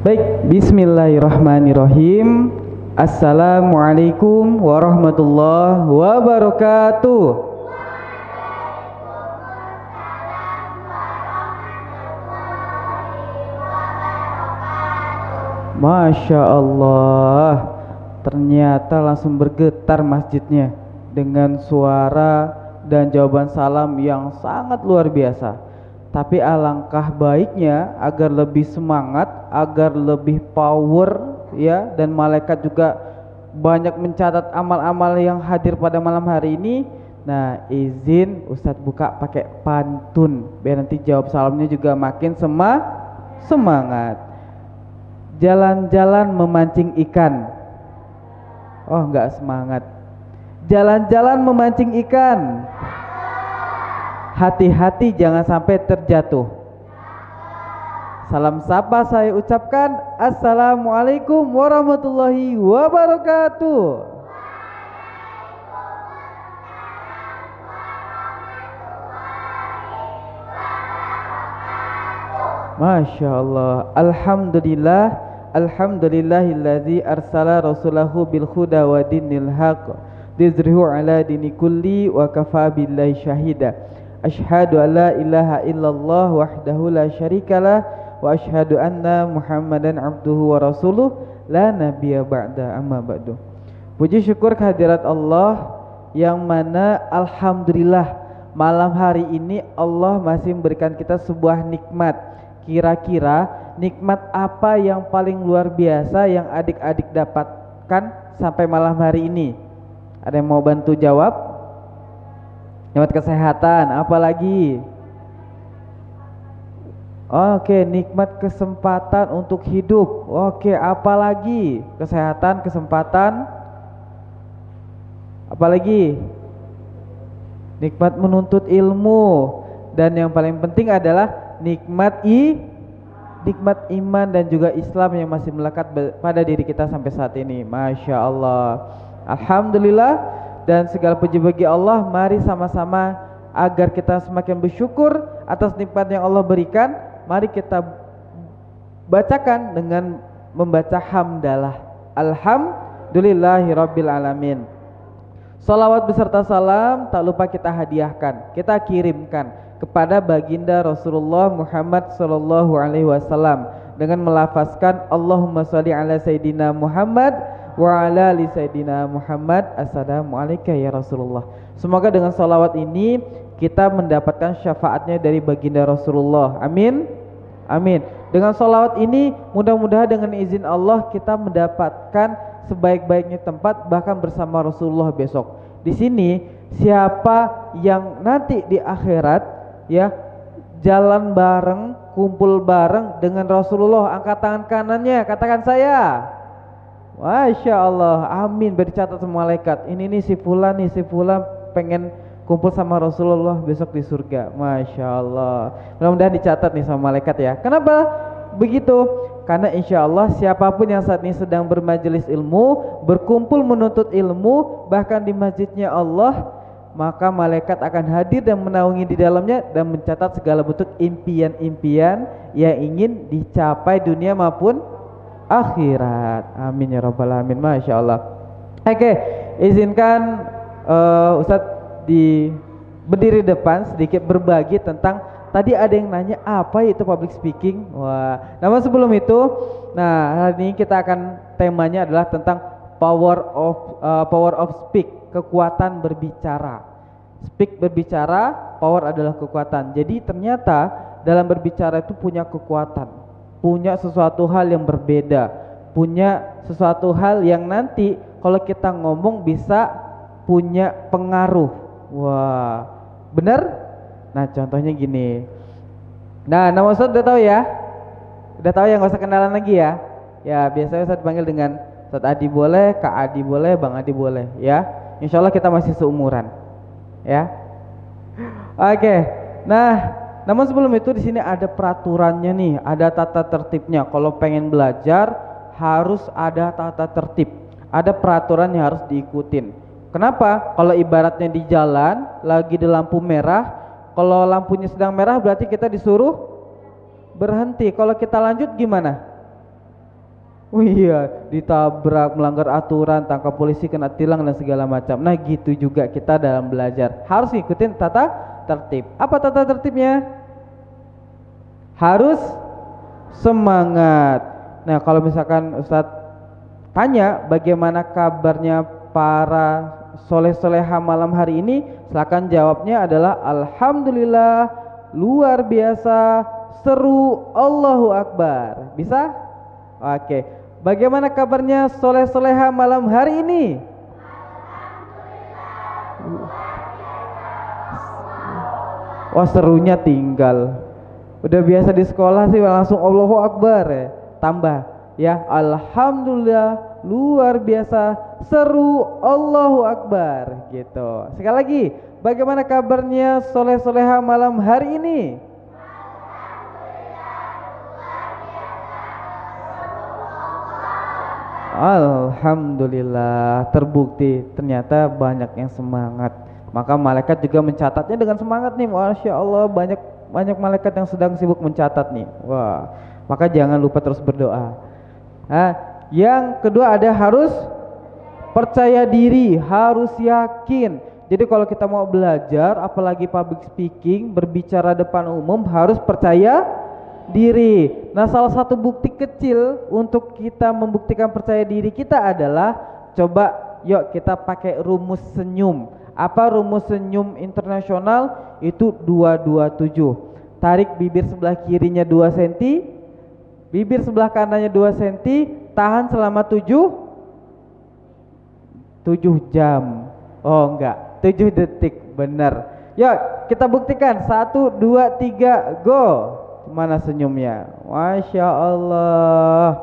Baik, bismillahirrahmanirrahim. Assalamualaikum warahmatullahi wabarakatuh. Masya Allah, ternyata langsung bergetar masjidnya dengan suara dan jawaban salam yang sangat luar biasa. Tapi alangkah baiknya agar lebih semangat, agar lebih power ya, dan malaikat juga banyak mencatat amal-amal yang hadir pada malam hari ini. Nah, izin Ustadz buka pakai pantun biar nanti jawab salamnya juga makin semangat. Jalan-jalan memancing ikan. Oh, enggak semangat. Jalan-jalan memancing ikan. Hati-hati jangan sampai terjatuh. Salam sapa saya ucapkan. Assalamualaikum warahmatullahi wabarakatuh. Masya Allah. Alhamdulillah. Alhamdulillahilladzi arsala rasulahu bil huda wa dinil haq liyuzhirahu ala dini kulli wa kafa billahi syahida. Asyhadu an la ilaha illallah wahdahu la syarikalah wa asyhadu anna Muhammadan abduhu wa rasuluh la nabiyya ba'da, amma ba'du. Puji syukur kehadirat Allah yang mana alhamdulillah malam hari ini Allah masih memberikan kita sebuah nikmat. Kira-kira nikmat apa yang paling luar biasa yang adik-adik dapatkan sampai malam hari ini? Ada yang mau bantu jawab? Nikmat kesehatan, apa lagi? Oke, nikmat kesempatan untuk hidup. Oke, apa lagi? Kesehatan, kesempatan. Apa lagi? Nikmat menuntut ilmu. Dan yang paling penting adalah nikmat iman dan juga Islam yang masih melekat pada diri kita sampai saat ini. Masya Allah. Alhamdulillah, dan segala puji bagi Allah. Mari sama-sama agar kita semakin bersyukur atas nikmat yang Allah berikan. Mari kita bacakan dengan membaca hamdalah. Alhamdulillahirabbil alamin. Salawat beserta salam tak lupa kita hadiahkan, kita kirimkan kepada baginda Rasulullah Muhammad sallallahu alaihi wasallam dengan melafazkan Allahumma shalli ala sayyidina Muhammad wa ala ali sayyidina Muhammad. Assalamu alayka ya Rasulullah. Semoga dengan salawat ini kita mendapatkan syafaatnya dari baginda Rasulullah. Amin. Amin. Dengan salawat ini mudah-mudahan dengan izin Allah kita mendapatkan sebaik-baiknya tempat bahkan bersama Rasulullah besok. Di sini siapa yang nanti di akhirat ya jalan bareng, kumpul bareng dengan Rasulullah, angkat tangan kanannya, katakan saya. Masya Allah, amin. Bercatat semua malaikat. Ini nih si fulan pengen kumpul sama Rasulullah besok di surga. Masya Allah. Mudah-mudahan dicatat nih sama malaikat ya. Kenapa begitu? Karena insya Allah siapapun yang saat ini sedang bermajelis ilmu, berkumpul menuntut ilmu, bahkan di masjidnya Allah, maka malaikat akan hadir dan menaungi di dalamnya dan mencatat segala bentuk impian-impian yang ingin dicapai dunia maupun akhirat. Amin ya rabbal alamin. Masya Allah. Oke, izinkan Ustadz berdiri depan sedikit berbagi tentang tadi ada yang nanya apa itu public speaking. Wah, namun sebelum itu, nah hari ini kita akan temanya adalah tentang power of speak, kekuatan berbicara. Speak berbicara, power adalah kekuatan. Jadi ternyata dalam berbicara itu punya kekuatan, punya sesuatu hal yang berbeda, punya sesuatu hal yang nanti kalau kita ngomong bisa punya pengaruh. Wah, benar? Nah contohnya gini. Nah nama Ustadz udah tahu ya? Udah tahu ya, nggak usah kenalan lagi ya. Ya biasanya Ustadz panggil dengan Ustadz Adi boleh, Kak Adi boleh, Bang Adi boleh ya. Insya Allah kita masih seumuran ya. Oke. Nah namun sebelum itu di sini ada peraturannya nih, ada tata tertibnya. Kalau pengen belajar harus ada tata tertib, ada peraturan yang harus diikutin. Kenapa? Kalau ibaratnya di jalan lagi di lampu merah, kalau lampunya sedang merah berarti kita disuruh berhenti. Kalau kita lanjut gimana? Oh iya, ditabrak, melanggar aturan, tangkap polisi, kena tilang dan segala macam. Nah, gitu juga kita dalam belajar. Harus ngikutin tata tertib. Apa tata tertibnya? Harus semangat. Nah, kalau misalkan Ustadz tanya bagaimana kabarnya para soleh-soleha malam hari ini, silakan jawabnya adalah alhamdulillah, luar biasa, seru, Allahu Akbar. Bisa? Oke. Bagaimana kabarnya soleh-soleha malam hari ini? Wah, serunya tinggal. Udah biasa di sekolah sih langsung Allahu Akbar ya. Tambah ya, alhamdulillah, luar biasa, seru, Allahu Akbar gitu. Sekali lagi, bagaimana kabarnya soleh-soleha malam hari ini? Alhamdulillah, terbukti ternyata banyak yang semangat. Maka malaikat juga mencatatnya dengan semangat nih. Masya Allah, banyak banyak malaikat yang sedang sibuk mencatat nih. Wah, maka jangan lupa terus berdoa. Nah, yang kedua ada harus percaya diri, harus yakin. Jadi kalau kita mau belajar, apalagi public speaking, berbicara depan umum, harus percaya diri. Nah, salah satu bukti kecil untuk kita membuktikan percaya diri kita adalah, coba yuk kita pakai rumus senyum. Apa rumus senyum internasional? Itu 227. Tarik bibir sebelah kirinya 2 cm, bibir sebelah kanannya 2 cm, tahan selama 7 jam. Oh enggak, 7 detik, benar. Yuk kita buktikan, 1, 2, 3, go. Mana senyumnya? Masya Allah,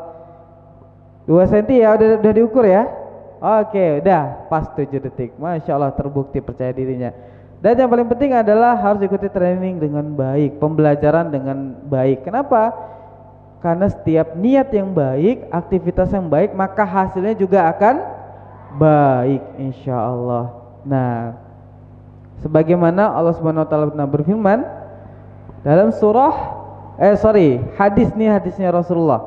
2 cm ya, udah diukur ya. Oke, udah pas 7 detik. Masya Allah, terbukti percaya dirinya. Dan yang paling penting adalah harus ikuti training dengan baik, pembelajaran dengan baik. Kenapa? Karena setiap niat yang baik, aktivitas yang baik, maka hasilnya juga akan baik, insya Allah. Nah, sebagaimana Allah Subhanahu Wa Taala pernah berfirman dalam hadis nih, hadisnya Rasulullah.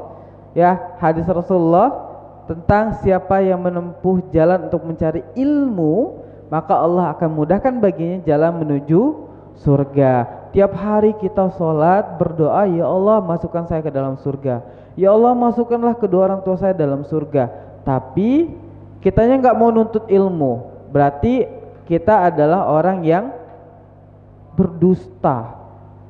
Ya, hadis Rasulullah tentang siapa yang menempuh jalan untuk mencari ilmu, maka Allah akan mudahkan baginya jalan menuju surga. Tiap hari kita sholat berdoa, ya Allah masukkan saya ke dalam surga, ya Allah masukkanlah kedua orang tua saya dalam surga. Tapi kitanya nggak mau nuntut ilmu, berarti kita adalah orang yang berdusta.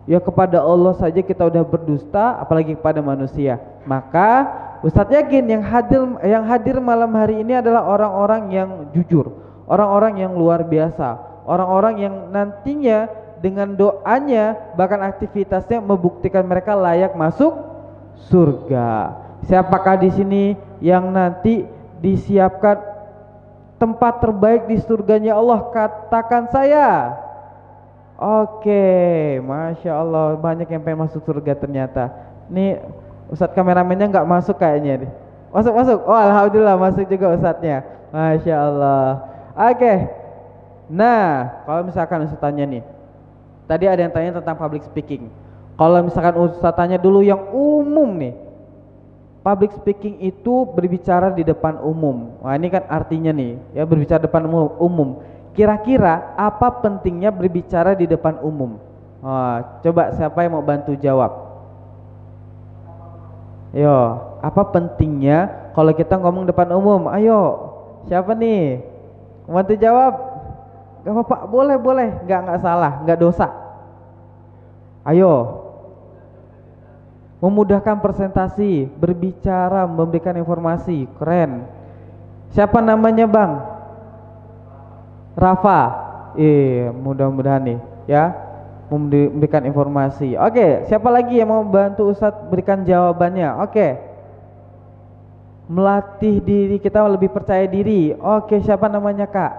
Ya, kepada Allah saja kita udah berdusta, apalagi kepada manusia. Maka Ustadz yakin yang hadir malam hari ini adalah orang-orang yang jujur, orang-orang yang luar biasa, orang-orang yang nantinya dengan doanya bahkan aktivitasnya membuktikan mereka layak masuk surga. Siapakah di sini yang nanti disiapkan tempat terbaik di surganya Allah? Katakan saya. Oke, Masya Allah, banyak yang pengen masuk surga ternyata. Nih Ustadz kameramennya nggak masuk kayaknya nih. Masuk. Oh, alhamdulillah masuk juga Ustadznya. Masya Allah. Oke. Nah, kalau misalkan Ustadz tanya nih, tadi ada yang tanya tentang public speaking. Kalau misalkan Ustadz tanya dulu yang umum nih, public speaking itu berbicara di depan umum. Wah, ini kan artinya nih, ya berbicara depan umum. Kira-kira apa pentingnya berbicara di depan umum? Coba siapa yang mau bantu jawab? Yo, apa pentingnya kalau kita ngomong depan umum? Ayo, siapa nih? Bantu jawab. Gak apa-apa, boleh, nggak salah, nggak dosa. Ayo, memudahkan presentasi, berbicara, memberikan informasi, keren. Siapa namanya Bang? Rafa. Mudah-mudahan nih ya memberikan informasi. Oke, siapa lagi yang mau bantu Ustadz berikan jawabannya? Oke. Melatih diri kita lebih percaya diri. Oke, siapa namanya Kak?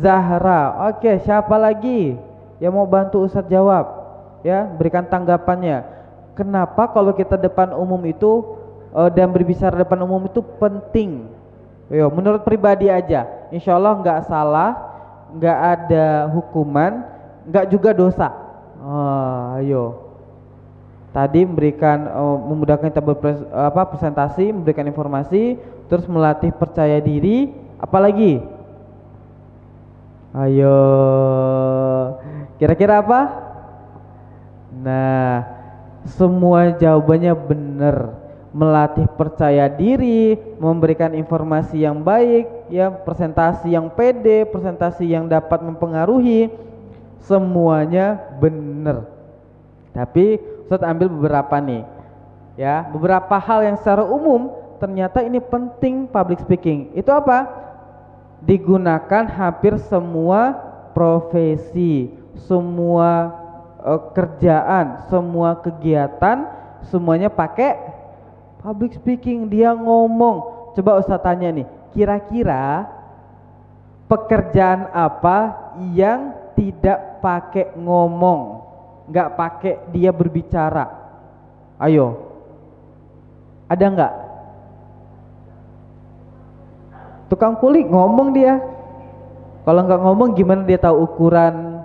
Zahra. Oke, siapa lagi yang mau bantu Ustadz jawab? Ya, berikan tanggapannya. Kenapa kalau kita depan umum itu dan berbicara depan umum itu penting? Yo, menurut pribadi aja, insya Allah nggak salah, nggak ada hukuman, nggak juga dosa. Ayo, Tadi memberikan memudahkan kita presentasi, memberikan informasi, terus melatih percaya diri, apalagi? Ayo, kira-kira apa? Nah, semua jawabannya benar. Melatih percaya diri, memberikan informasi yang baik, ya, presentasi yang pede, presentasi yang dapat mempengaruhi, semuanya benar. Tapi Ustadz ambil beberapa nih, ya, beberapa hal yang secara umum ternyata ini penting public speaking. Itu apa? Digunakan hampir semua profesi, semua kerjaan, semua kegiatan, semuanya pakai public speaking. Dia ngomong. Coba Ustadz tanya nih, kira-kira pekerjaan apa yang tidak pakai ngomong, nggak pakai dia berbicara? Ayo, ada nggak? Tukang kulik ngomong dia. Kalau nggak ngomong gimana dia tahu ukuran?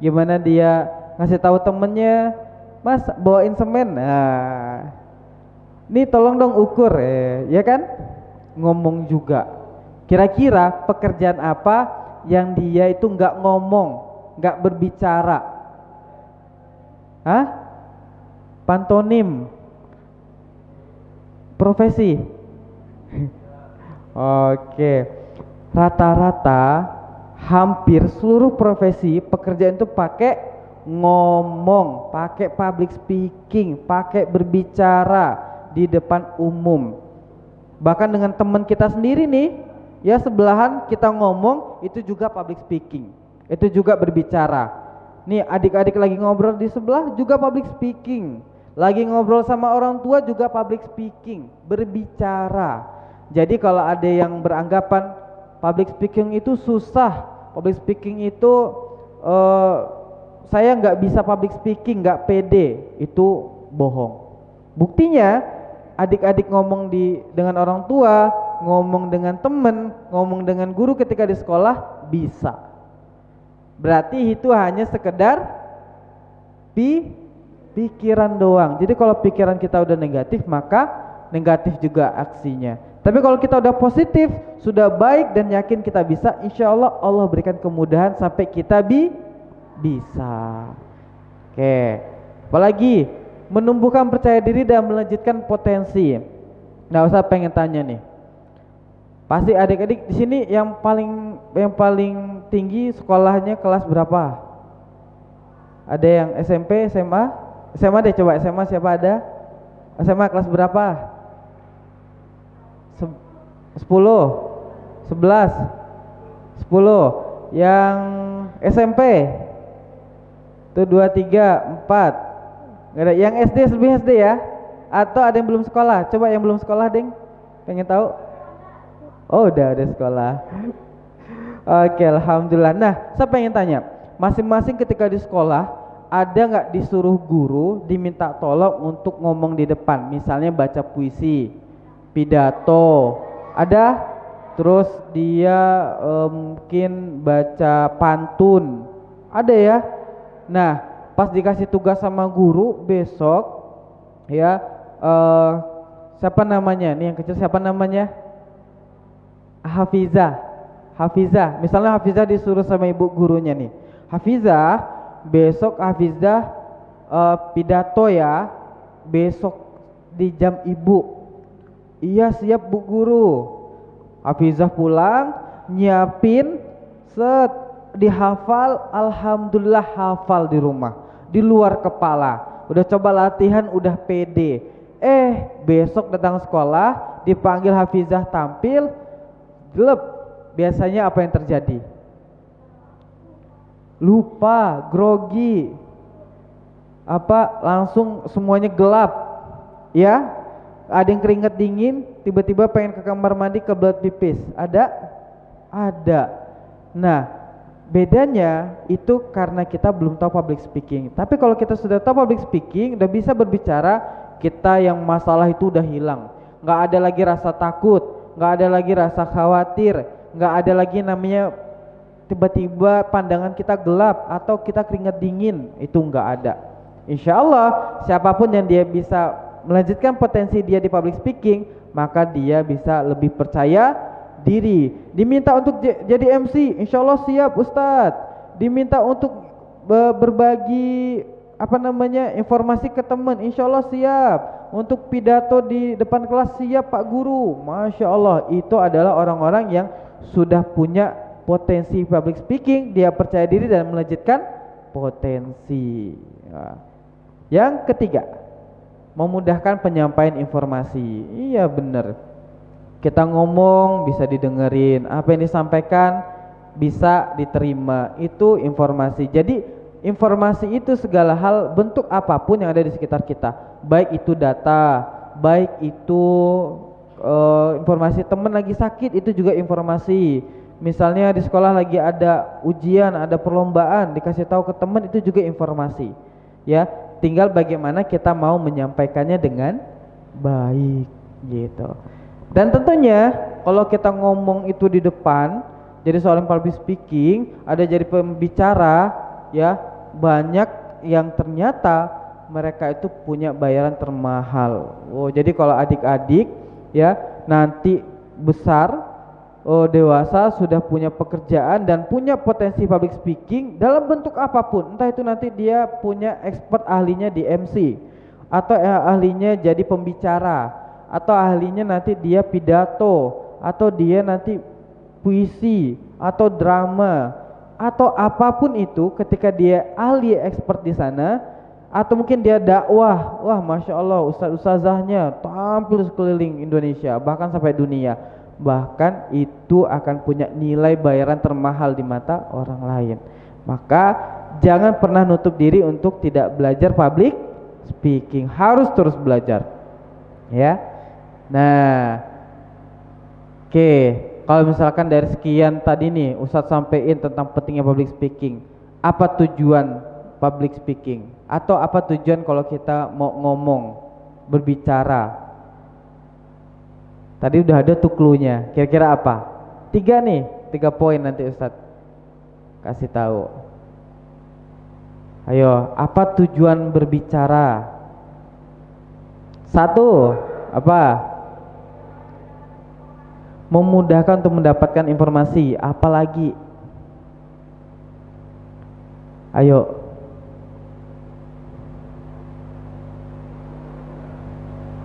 Gimana dia ngasih tahu temennya, Mas bawain semen? Nah, ini tolong dong ukur, ya kan? Ngomong juga. Kira-kira pekerjaan apa yang dia itu nggak ngomong, nggak berbicara? Hah? Pantonim. Profesi. Oke. Rata-rata hampir seluruh profesi pekerjaan itu pakai ngomong, pakai public speaking, pakai berbicara di depan umum. Bahkan dengan teman kita sendiri nih, ya sebelahan kita ngomong, itu juga public speaking. Itu juga berbicara. Nih adik-adik lagi ngobrol di sebelah juga public speaking. Lagi ngobrol sama orang tua juga public speaking, berbicara. Jadi kalau ada yang beranggapan public speaking itu susah, public speaking itu saya nggak bisa public speaking, nggak pede, itu bohong. Buktinya adik-adik ngomong dengan orang tua, ngomong dengan temen, ngomong dengan guru ketika di sekolah bisa. Berarti itu hanya sekedar pikiran doang. Jadi kalau pikiran kita udah negatif, maka negatif juga aksinya. Tapi kalau kita udah positif, sudah baik dan yakin kita bisa, insya Allah Allah berikan kemudahan sampai kita bisa. Oke, apalagi menumbuhkan percaya diri dan melanjutkan potensi. Nggak usah pengen tanya nih. Pasti adik-adik di sini yang paling tinggi sekolahnya kelas berapa? Ada yang SMP, SMA? SMA deh, coba SMA siapa ada? SMA kelas berapa? 10, 11, 10. Yang SMP itu 2, 3, 4. Nggak ada. Yang SD lebih SD ya? Atau ada yang belum sekolah? Coba yang belum sekolah, Deng. Pengen tahu? Oh, udah sekolah. Oke, alhamdulillah. Nah, saya pengen tanya, masing-masing ketika di sekolah ada nggak disuruh guru diminta tolong untuk ngomong di depan? Misalnya baca puisi, pidato, ada? Terus dia mungkin baca pantun, ada ya? Nah, pas dikasih tugas sama guru besok, ya siapa namanya? Nih yang kecil siapa namanya? Hafizah. Misalnya Hafizah disuruh sama ibu gurunya nih, Hafizah, besok Hafizah pidato ya, besok di jam ibu. Iya siap bu guru. Hafizah pulang, nyiapin, dihafal, alhamdulillah hafal di rumah, di luar kepala. Udah coba latihan, udah pede. Besok datang sekolah, dipanggil Hafizah tampil, gelap. Biasanya apa yang terjadi? Lupa, grogi, langsung semuanya gelap, ya. Ada yang keringet dingin, tiba-tiba pengen ke kamar mandi, kebelet pipis. Ada? Nah, bedanya itu karena kita belum tahu public speaking. Tapi kalau kita sudah tahu public speaking, udah bisa berbicara, kita yang masalah itu udah hilang. Nggak ada lagi rasa takut, nggak ada lagi rasa khawatir, nggak ada lagi namanya tiba-tiba pandangan kita gelap atau kita keringet dingin, itu nggak ada. Insya Allah siapapun yang dia bisa melanjutkan potensi dia di public speaking, maka dia bisa lebih percaya diri. Diminta untuk jadi MC, insya Allah siap Ustadz. Diminta untuk berbagi informasi ke teman, insya Allah siap. Untuk pidato di depan kelas siap Pak Guru. Masya Allah, itu adalah orang-orang yang sudah punya potensi public speaking, dia percaya diri dan melanjutkan potensi. Yang ketiga, memudahkan penyampaian informasi. Iya benar, kita ngomong bisa didengerin, apa yang disampaikan bisa diterima, itu informasi. Jadi informasi itu segala hal, bentuk apapun yang ada di sekitar kita, baik itu data, baik itu informasi teman lagi sakit, itu juga informasi. Misalnya di sekolah lagi ada ujian, ada perlombaan, dikasih tahu ke teman, itu juga informasi. Ya, tinggal bagaimana kita mau menyampaikannya dengan baik gitu. Dan tentunya kalau kita ngomong itu di depan, jadi seorang public speaking, ada jadi pembicara, ya banyak yang ternyata mereka itu punya bayaran termahal. Oh, jadi kalau adik-adik ya nanti besar, dewasa, sudah punya pekerjaan dan punya potensi public speaking dalam bentuk apapun, entah itu nanti dia punya expert ahlinya di MC, atau ahlinya jadi pembicara, atau ahlinya nanti dia pidato, atau dia nanti puisi atau drama, atau apapun itu, ketika dia ahli expert di sana, atau mungkin dia dakwah, wah masya Allah ustaz-ustazahnya tampil sekeliling Indonesia bahkan sampai dunia, bahkan itu akan punya nilai bayaran termahal di mata orang lain. Maka jangan pernah nutup diri untuk tidak belajar public speaking, harus terus belajar ya. Nah oke, kalau misalkan dari sekian tadi nih Ustadz sampein tentang pentingnya public speaking, apa tujuan public speaking, atau apa tujuan kalau kita mau ngomong, berbicara? Tadi udah ada tuh cluenya, kira-kira apa? 3 poin nanti Ustadz kasih tahu. Ayo, apa tujuan berbicara? 1, apa? Memudahkan untuk mendapatkan informasi. Apalagi? Ayo.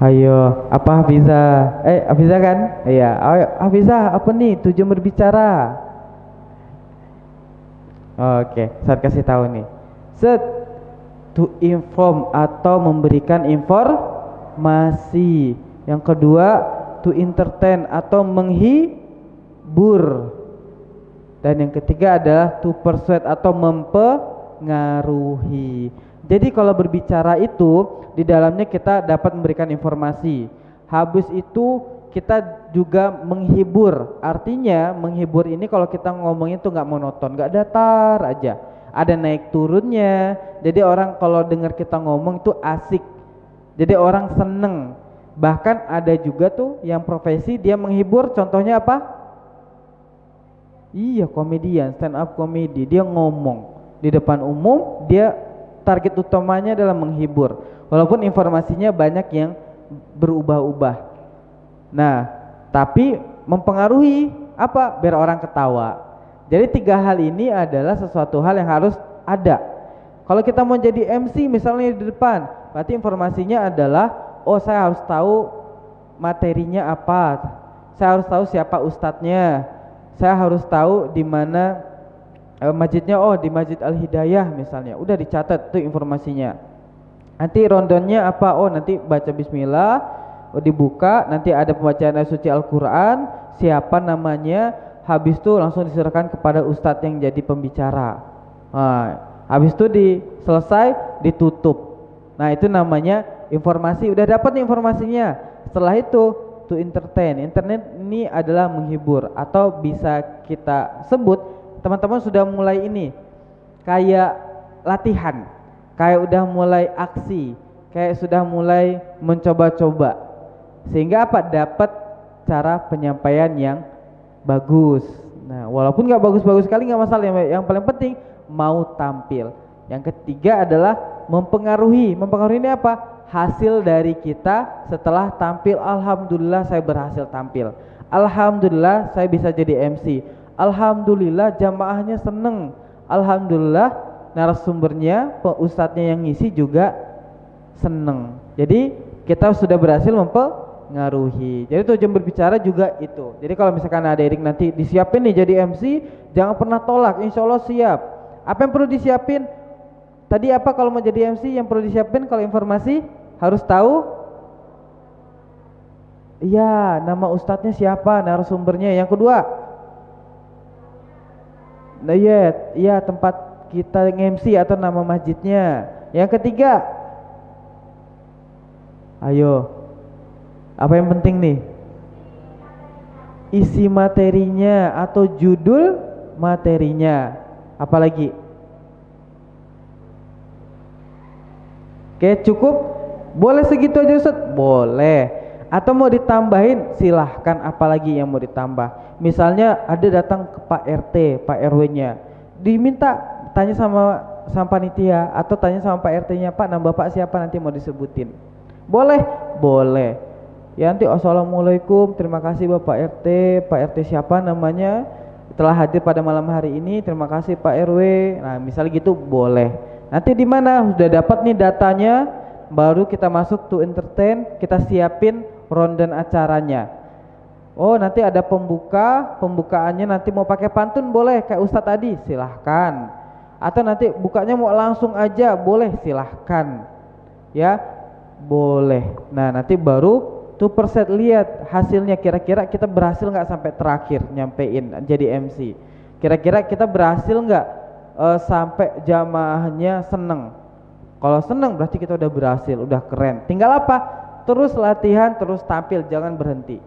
Ayo, apa Hafiza? Hafiza kan? Iya, ayo Hafiza, apa nih tujuan berbicara? Oke, saya kasih tahu nih. To inform atau memberikan informasi. Yang kedua, to entertain atau menghibur. Dan yang ketiga adalah to persuade atau mempengaruhi. Jadi kalau berbicara itu di dalamnya kita dapat memberikan informasi. Habis itu kita juga menghibur. Artinya menghibur ini kalau kita ngomongin itu nggak monoton, nggak datar aja. Ada naik turunnya. Jadi orang kalau dengar kita ngomong itu asik. Jadi orang seneng. Bahkan ada juga tuh yang profesi dia menghibur. Contohnya apa? Iya, komedian, stand up comedy. Dia ngomong di depan umum, dia target utamanya adalah menghibur. Walaupun informasinya banyak yang berubah-ubah. Nah, tapi mempengaruhi apa? Biar orang ketawa. Jadi 3 hal ini adalah sesuatu hal yang harus ada. Kalau kita mau jadi MC misalnya di depan, berarti informasinya adalah, oh saya harus tahu materinya apa. Saya harus tahu siapa ustadznya. Saya harus tahu di mana masjidnya, oh di Masjid Al-Hidayah misalnya, udah dicatat tuh informasinya. Nanti rondonnya apa? Oh nanti baca bismillah, dibuka, nanti ada pembacaan ayat suci Al-Quran, siapa namanya, habis itu langsung diserahkan kepada ustadz yang jadi pembicara. Nah, habis itu selesai ditutup. Nah itu namanya informasi, udah dapat nih informasinya. Setelah itu to entertain. Internet ini adalah menghibur, atau bisa kita sebut teman-teman sudah mulai ini kayak latihan, kayak udah mulai aksi, kayak sudah mulai mencoba-coba, sehingga apa? Dapat cara penyampaian yang bagus. Nah walaupun nggak bagus-bagus sekali nggak masalah, yang paling penting mau tampil. Yang ketiga adalah mempengaruhi. Mempengaruhi ini apa? Hasil dari kita setelah tampil. Alhamdulillah saya berhasil tampil. Alhamdulillah saya bisa jadi MC. Alhamdulillah jamaahnya seneng. Alhamdulillah narasumbernya, ustadznya yang ngisi juga seneng. Jadi kita sudah berhasil mempengaruhi. Jadi tujuan berbicara juga itu. Jadi kalau misalkan ada adik nanti disiapin nih jadi MC, jangan pernah tolak. Insya Allah siap. Apa yang perlu disiapin? Tadi apa kalau mau jadi MC yang perlu disiapin? Kalau informasi harus tahu. Iya, nama ustadznya siapa, narasumbernya. Yang kedua, nah iya tempat kita MC atau nama masjidnya. Yang ketiga, ayo, apa yang penting nih? Isi materinya atau judul materinya. Apalagi? Oke, cukup? Boleh segitu aja Ustaz? Boleh. Atau mau ditambahin silahkan, apalagi yang mau ditambah. Misalnya ada datang ke Pak RT, Pak RW-nya, diminta tanya sama panitia atau tanya sama Pak RT-nya, Pak nama Bapak siapa, nanti mau disebutin. Boleh? Boleh. Ya nanti assalamualaikum, terima kasih Bapak RT, Pak RT siapa namanya, telah hadir pada malam hari ini, terima kasih Pak RW. Nah misal gitu boleh. Nanti di mana sudah dapat nih datanya, baru kita masuk to entertain, kita siapin rundown acaranya. Oh nanti ada pembukaannya nanti mau pakai pantun boleh kayak Ustadz tadi, silahkan. Atau nanti bukanya mau langsung aja boleh, silahkan. Ya boleh. Nah nanti baru tuh perset lihat hasilnya, kira-kira kita berhasil nggak sampai terakhir nyampein jadi MC. Kira-kira kita berhasil nggak sampai jamaahnya seneng. Kalau seneng berarti kita udah berhasil, udah keren. Tinggal apa? Terus latihan, terus tampil, jangan berhenti.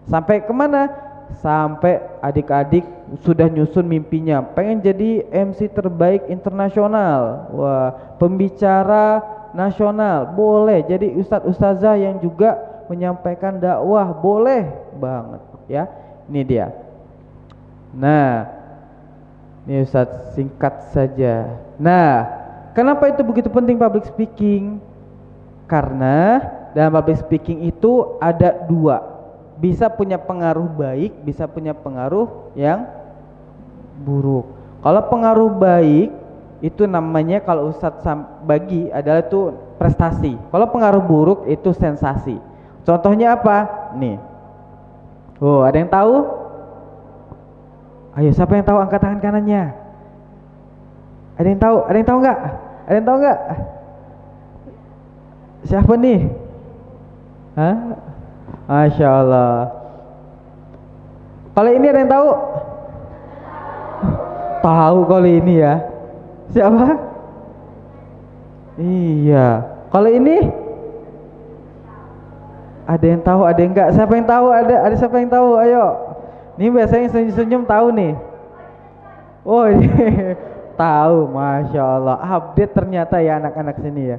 Sampai kemana? Sampai adik-adik sudah nyusun mimpinya, pengen jadi MC terbaik internasional, wah, pembicara nasional, boleh. Jadi ustadz ustazah yang juga menyampaikan dakwah, boleh banget ya. Ini dia. Nah, ini ustadz singkat saja. Nah, kenapa itu begitu penting public speaking? Karena dalam public speaking itu ada dua, bisa punya pengaruh baik, bisa punya pengaruh yang buruk. Kalau pengaruh baik itu namanya, kalau Ustadz bagi adalah itu prestasi. Kalau pengaruh buruk itu sensasi. Contohnya apa? Nih. Oh, ada yang tahu? Ayo, siapa yang tahu angkat tangan kanannya? Ada yang tahu? Ada yang tahu nggak? Ada yang tahu nggak? Siapa nih? Hah? Masya Allah. Kalau ini ada yang tahu? Tahu kalau ini ya. Siapa? Iya. Kalau ini? Ada yang tahu, ada yang enggak? Siapa yang tahu? Ada siapa yang tahu? Ayo. Ini biasanya senyum-senyum tahu nih. Oh, ini tahu, Masya Allah. Update ternyata ya anak-anak sini ya.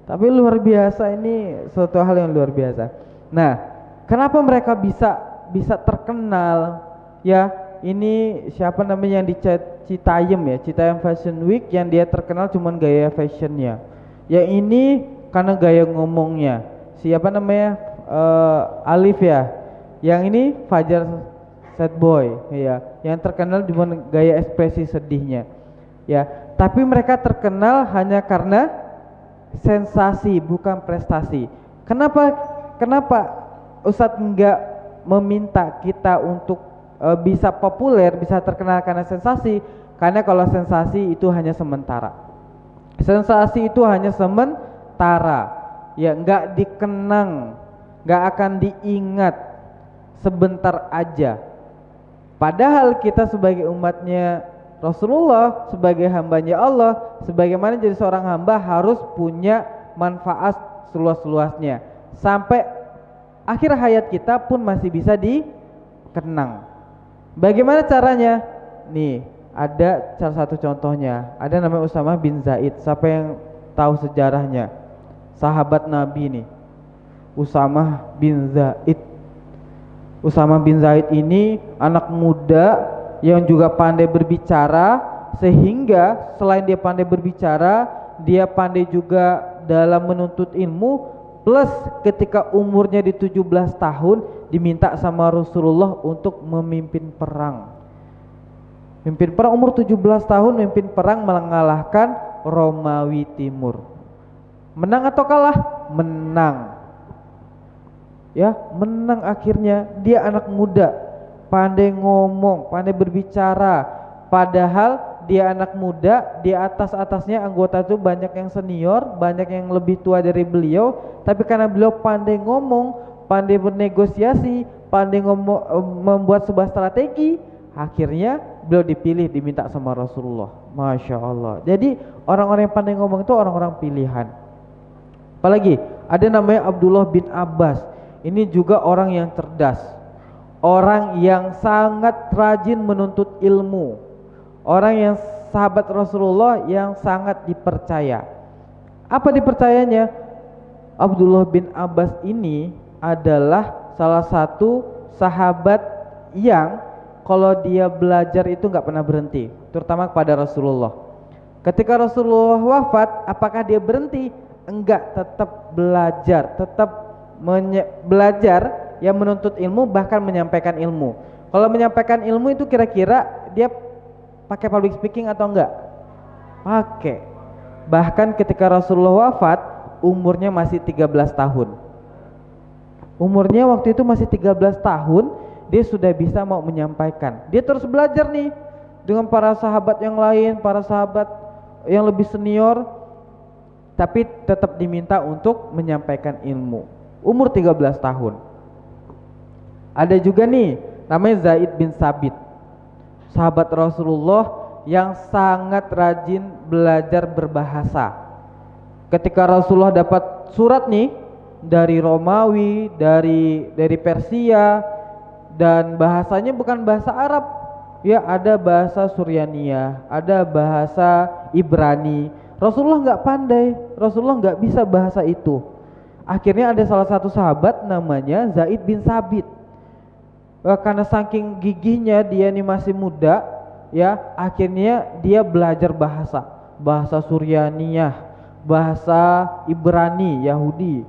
Tapi luar biasa, ini suatu hal yang luar biasa. Nah, kenapa mereka bisa terkenal? Ya, ini siapa namanya yang di Citayam ya, Citayam Fashion Week, yang dia terkenal cuman gaya fashionnya. Ya ini karena gaya ngomongnya. Siapa namanya? Alif ya. Yang ini Fajar Sad Boy ya, yang terkenal cuman gaya ekspresi sedihnya. Ya, tapi mereka terkenal hanya karena sensasi, bukan prestasi. Kenapa Ustadz enggak meminta kita untuk bisa populer, bisa terkenal karena sensasi? Karena kalau sensasi itu hanya sementara. Sensasi itu hanya sementara. Ya, enggak dikenang, enggak akan diingat, sebentar aja. Padahal kita sebagai umatnya Rasulullah, sebagai hambanya Allah, sebagaimana jadi seorang hamba harus punya manfaat seluas-luasnya. Sampai akhir hayat kita pun masih bisa dikenang. Bagaimana caranya? Nih, ada salah satu contohnya. Ada namanya Usamah bin Zaid. Siapa yang tahu sejarahnya? Sahabat Nabi nih. Usamah bin Zaid. Usamah bin Zaid ini anak muda yang juga pandai berbicara, sehingga selain dia pandai berbicara, dia pandai juga dalam menuntut ilmu, plus ketika umurnya di 17 tahun diminta sama Rasulullah untuk memimpin perang. Mimpin perang umur 17 tahun, mimpin perang mengalahkan Romawi Timur. Menang atau kalah? Menang. Ya, menang akhirnya. Dia anak muda, pandai ngomong, pandai berbicara. Padahal dia anak muda, di atas-atasnya anggota itu banyak yang senior, banyak yang lebih tua dari beliau. Tapi karena beliau pandai ngomong, pandai bernegosiasi, pandai membuat sebuah strategi, akhirnya beliau dipilih, diminta sama Rasulullah. Masya Allah. Jadi orang-orang yang pandai ngomong itu orang-orang pilihan. Apalagi ada namanya Abdullah bin Abbas. Ini juga orang yang cerdas, orang yang sangat rajin menuntut ilmu, orang yang sahabat Rasulullah yang sangat dipercaya. Apa dipercayanya? Abdullah bin Abbas ini adalah salah satu sahabat yang kalau dia belajar itu nggak pernah berhenti, terutama kepada Rasulullah. Ketika Rasulullah wafat, apakah dia berhenti? Enggak, tetap belajar, tetap belajar, yang menuntut ilmu, bahkan menyampaikan ilmu. Kalau menyampaikan ilmu itu kira-kira dia pakai public speaking atau enggak? Pakai. Bahkan ketika Rasulullah wafat, umurnya masih 13 tahun. Umurnya waktu itu masih 13 tahun, dia sudah bisa mau menyampaikan. Dia terus belajar nih dengan para sahabat yang lain, para sahabat yang lebih senior, tapi tetap diminta untuk menyampaikan ilmu. Umur 13 tahun. Ada juga nih namanya Zaid bin Sabit, sahabat Rasulullah yang sangat rajin belajar berbahasa. Ketika Rasulullah dapat surat nih dari Romawi, dari Persia, dan bahasanya bukan bahasa Arab, ya, ada bahasa Suryaniyah, ada bahasa Ibrani. Rasulullah nggak pandai, Rasulullah nggak bisa bahasa itu. Akhirnya ada salah satu sahabat namanya Zaid bin Sabit. Karena saking gigihnya dia ini masih muda, ya, akhirnya dia belajar bahasa Suryaniyah, bahasa Ibrani Yahudi.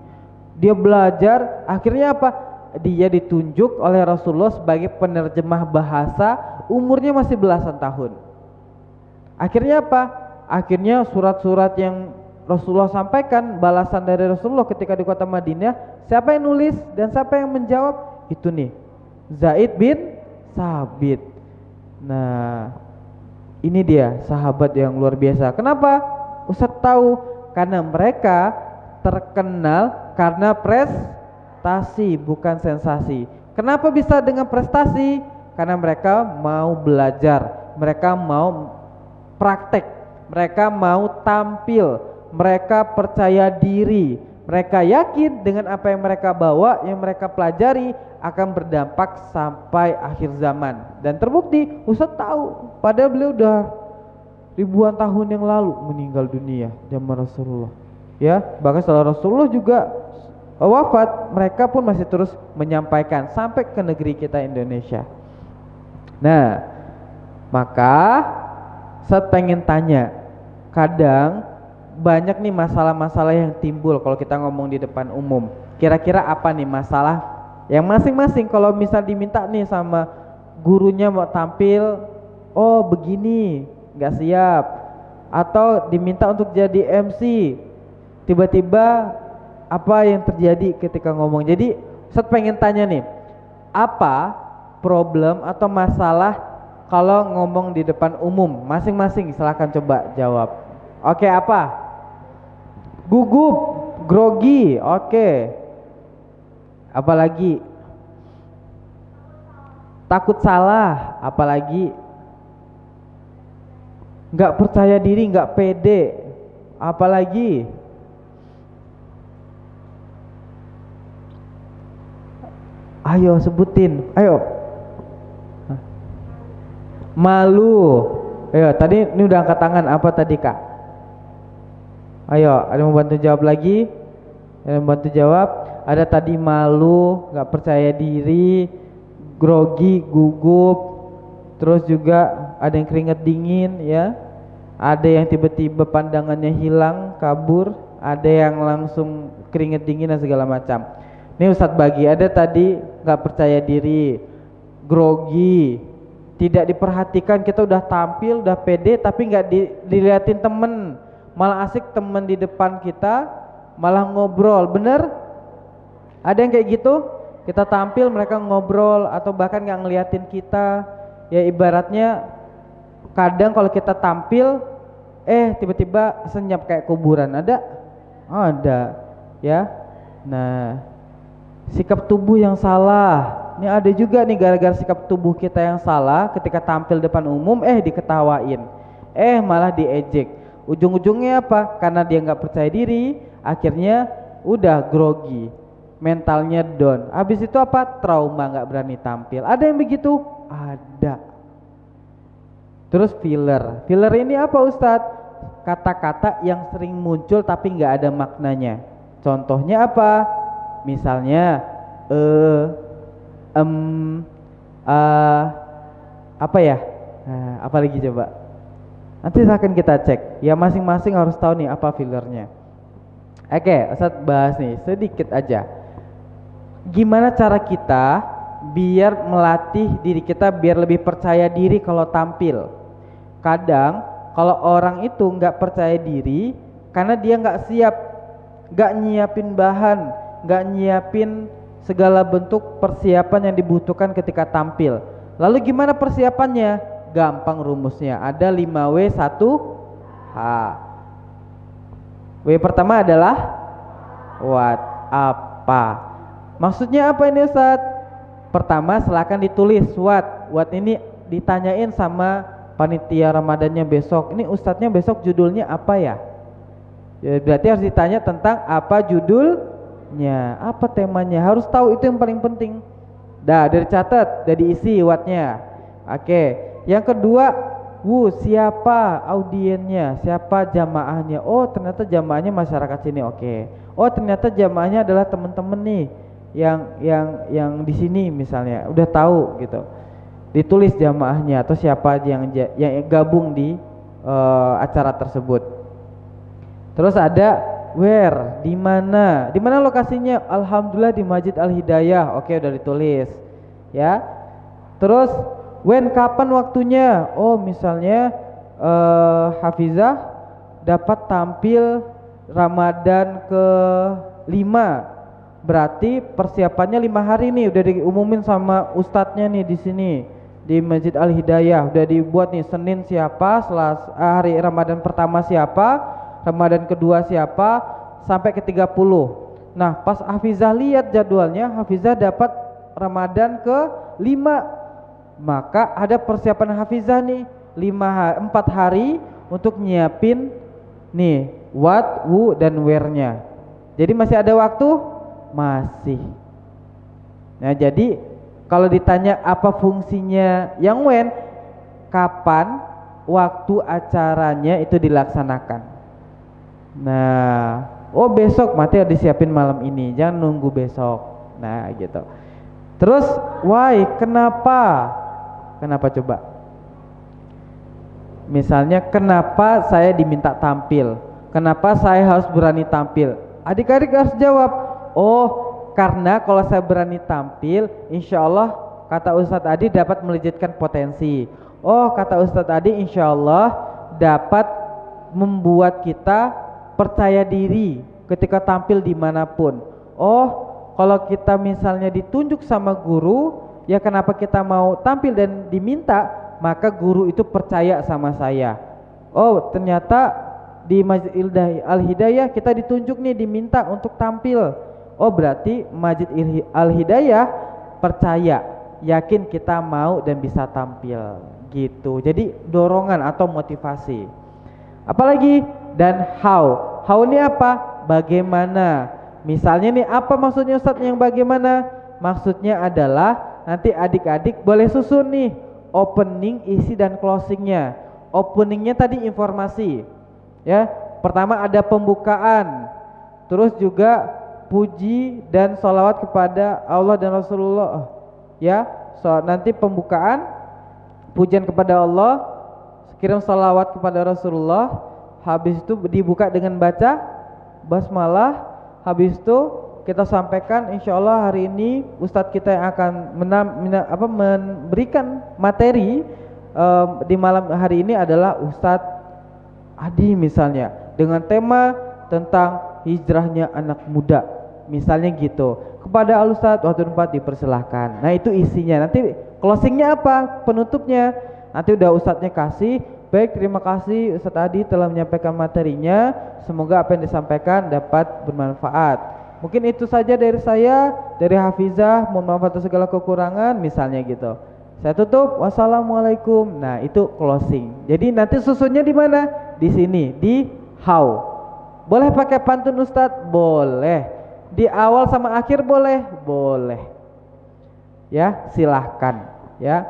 Dia belajar, akhirnya apa? Dia ditunjuk oleh Rasulullah sebagai penerjemah bahasa, umurnya masih belasan tahun. Akhirnya apa? Akhirnya surat-surat yang Rasulullah sampaikan, balasan dari Rasulullah ketika di kota Madinah, siapa yang nulis dan siapa yang menjawab? Itu nih, Zaid bin Sabit. Nah, ini dia sahabat yang luar biasa. Kenapa? Ustadz tahu, karena mereka terkenal karena prestasi, bukan sensasi. Kenapa bisa dengan prestasi? Karena mereka mau belajar, mereka mau praktek, mereka mau tampil, mereka percaya diri, mereka yakin dengan apa yang mereka bawa, yang mereka pelajari akan berdampak sampai akhir zaman. Dan terbukti, Ustadz tahu, padahal beliau udah ribuan tahun yang lalu meninggal dunia zaman Rasulullah. Ya, bahkan setelah Rasulullah juga wafat, mereka pun masih terus menyampaikan sampai ke negeri kita Indonesia. Nah, maka saya pengen tanya, kadang banyak nih masalah-masalah yang timbul kalau kita ngomong di depan umum. Kira-kira apa nih masalah yang masing-masing kalau misal diminta nih sama gurunya mau tampil, oh begini, nggak siap, atau diminta untuk jadi MC, tiba-tiba apa yang terjadi ketika ngomong. Jadi saya pengen tanya nih, apa problem atau masalah kalau ngomong di depan umum? Masing-masing silahkan coba jawab. Oke, apa? Gugup, grogi, oke. Apalagi? Takut salah, apalagi? Nggak percaya diri, nggak pede, apalagi? Ayo sebutin, ayo. Malu. Ayo, tadi ini udah angkat tangan, apa tadi Kak? Ayo, ada yang mau bantu jawab lagi? Ada yang bantu jawab? Ada tadi malu, nggak percaya diri, grogi, gugup, terus juga ada yang keringet dingin, ya. Ada yang tiba-tiba pandangannya hilang, kabur, ada yang langsung keringet dingin dan segala macam. Ini Ustadz bagi, ada tadi nggak percaya diri, grogi, tidak diperhatikan, kita udah tampil, udah pede, tapi nggak diliatin temen, malah asik temen di depan kita, malah ngobrol, bener? Ada yang kayak gitu? Kita tampil, mereka ngobrol, atau bahkan nggak ngeliatin kita, ya ibaratnya kadang kalau kita tampil, tiba-tiba senyap kayak kuburan, ada? Oh, ada, ya. Nah, sikap tubuh yang salah. Ini ada juga nih gara-gara sikap tubuh kita yang salah ketika tampil depan umum diketawain. Malah diejek. Ujung-ujungnya apa? Karena dia nggak percaya diri, akhirnya udah grogi, mentalnya down. Habis itu apa? Trauma, nggak berani tampil. Ada yang begitu? Ada. Terus filler. Filler ini apa Ustadz? Kata-kata yang sering muncul tapi nggak ada maknanya. Contohnya apa? Misalnya apa ya? Nah, apa lagi coba? Nanti akan kita cek. Ya masing-masing harus tahu nih apa fillernya. Oke, Ustadz bahas nih sedikit aja. Gimana cara kita biar melatih diri kita biar lebih percaya diri kalau tampil? Kadang kalau orang itu nggak percaya diri karena dia nggak siap, nggak nyiapin bahan, nggak nyiapin segala bentuk persiapan yang dibutuhkan ketika tampil. Lalu gimana persiapannya? Gampang rumusnya, ada 5W 1H. W pertama adalah what, apa. Maksudnya apa ini Ustaz? Pertama silakan ditulis what. What ini ditanyain sama panitia Ramadannya besok. Ini Ustadznya besok judulnya apa ya? Ya berarti harus ditanya tentang apa judulnya, apa temanya. Harus tahu, itu yang paling penting. Dah, dari catat, dari isi what-nya. Oke. Yang kedua, siapa audiennya, siapa jamaahnya? Oh, ternyata jamaahnya masyarakat sini. Oke. Oh, ternyata jamaahnya adalah teman-teman nih yang di sini misalnya. Udah tahu gitu. Ditulis jamaahnya atau siapa aja yang gabung di acara tersebut. Terus ada where, di mana lokasinya? Alhamdulillah di Masjid Al Hidayah. Oke, udah ditulis ya. Terus when, kapan waktunya? Oh, misalnya Hafizah dapat tampil Ramadan ke-5, berarti persiapannya 5 hari nih, udah diumumin sama ustadznya nih di sini di Masjid Al Hidayah, udah dibuat nih, Senin siapa, hari Ramadan pertama siapa, Ramadan kedua siapa, sampai ke 30. Nah, pas Hafizah lihat jadwalnya, Hafizah dapat Ramadan ke-5, maka ada persiapan Hafizah nih 4 hari untuk nyiapin nih what, who, dan where-nya. Jadi masih ada waktu? Masih. Nah, jadi kalau ditanya apa fungsinya yang when, kapan waktu acaranya itu dilaksanakan. Nah, oh besok mati disiapin malam ini, jangan nunggu besok. Nah, gitu. Terus why, kenapa? Kenapa coba? Misalnya kenapa saya diminta tampil? Kenapa saya harus berani tampil? Adik-adik harus jawab. Oh, karena kalau saya berani tampil, insya Allah kata Ustadz Adi dapat melejitkan potensi. Oh, kata Ustadz Adi insya Allah dapat membuat kita percaya diri ketika tampil dimanapun. Oh, kalau kita misalnya ditunjuk sama guru, ya kenapa kita mau tampil dan diminta, maka guru itu percaya sama saya. Oh, ternyata di Masjid Al Hidayah kita ditunjuk nih, diminta untuk tampil. Oh, berarti Masjid Al Hidayah percaya, yakin kita mau dan bisa tampil gitu. Jadi dorongan atau motivasi. Apalagi dan how. How ini apa? Bagaimana? Misalnya nih, apa maksudnya Ustadz yang bagaimana? Maksudnya adalah nanti adik-adik boleh susun nih opening, isi, dan closingnya. Openingnya tadi informasi ya. Pertama ada pembukaan, terus juga puji dan sholawat kepada Allah dan Rasulullah ya. Nanti pembukaan, pujian kepada Allah, kirim salawat kepada Rasulullah, habis itu dibuka dengan baca basmalah, habis itu kita sampaikan insya Allah hari ini Ustadz kita yang akan memberikan materi di malam hari ini adalah Ustadz Adi misalnya, dengan tema tentang hijrahnya anak muda misalnya gitu. Kepada Al Ustadz waktu tempat dipersilahkan. Nah itu isinya. Nanti closingnya apa, penutupnya nanti udah Ustadznya kasih. Baik, terima kasih Ustadz Adi telah menyampaikan materinya, semoga apa yang disampaikan dapat bermanfaat. Mungkin itu saja dari saya, dari Hafizah, mohon maaf atas segala kekurangan misalnya gitu. Saya tutup, wassalamualaikum. Nah itu closing. Jadi nanti susunnya di mana? Di sini, di how. Boleh pakai pantun Ustadz? Boleh. Di awal sama akhir boleh? Boleh. Ya silahkan. Ya.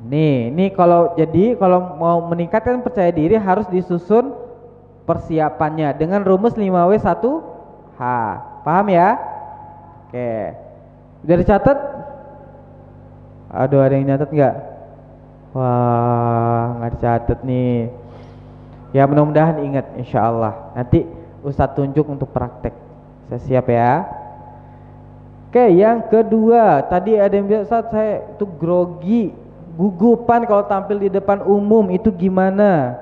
Nih kalau mau meningkatkan percaya diri harus disusun persiapannya dengan rumus 5W1H. Paham ya? Oke. Udah dicatat? Aduh, ada yang nyatet nggak? Wah, nggak dicatat nih. Ya mudah-mudahan ingat insya Allah. Nanti Ustadz tunjuk untuk praktek. Saya siap ya. Oke, yang kedua, tadi ada yang bilang Ustadz saya itu grogi, gugupan kalau tampil di depan umum, itu gimana?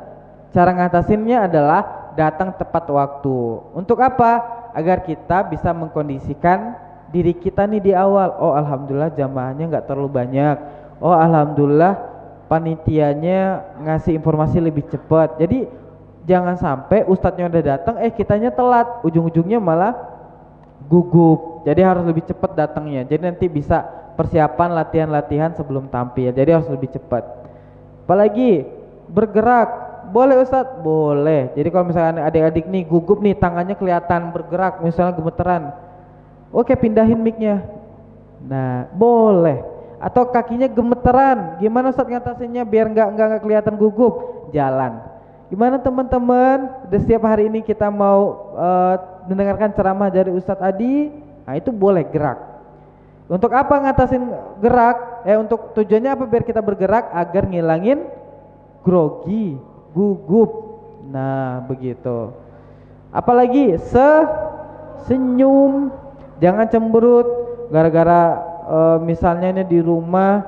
Cara ngatasinnya adalah datang tepat waktu. Untuk apa? Agar kita bisa mengkondisikan diri kita nih di awal. Oh alhamdulillah jamaahnya nggak terlalu banyak. Oh alhamdulillah panitianya ngasih informasi lebih cepat. Jadi jangan sampai ustadznya udah datang kitanya telat, ujung-ujungnya malah gugup. Jadi harus lebih cepat datangnya. Jadi nanti bisa persiapan latihan-latihan sebelum tampil. Jadi harus lebih cepat. Apalagi bergerak. Boleh Ustadz? Boleh. Jadi kalau misalnya adik-adik nih gugup nih, tangannya kelihatan bergerak, misalnya gemeteran, oke pindahin mic-nya. Nah boleh. Atau kakinya gemeteran, gimana Ustadz ngatasinnya biar nggak kelihatan gugup? Jalan. Gimana teman-teman? Udah setiap hari ini kita mau mendengarkan ceramah dari Ustadz Adi. Nah itu boleh gerak. Untuk apa ngatasin gerak? Untuk tujuannya apa? Biar kita bergerak agar ngilangin grogi, gugup. Nah begitu. Apalagi senyum, jangan cemberut gara-gara misalnya ini di rumah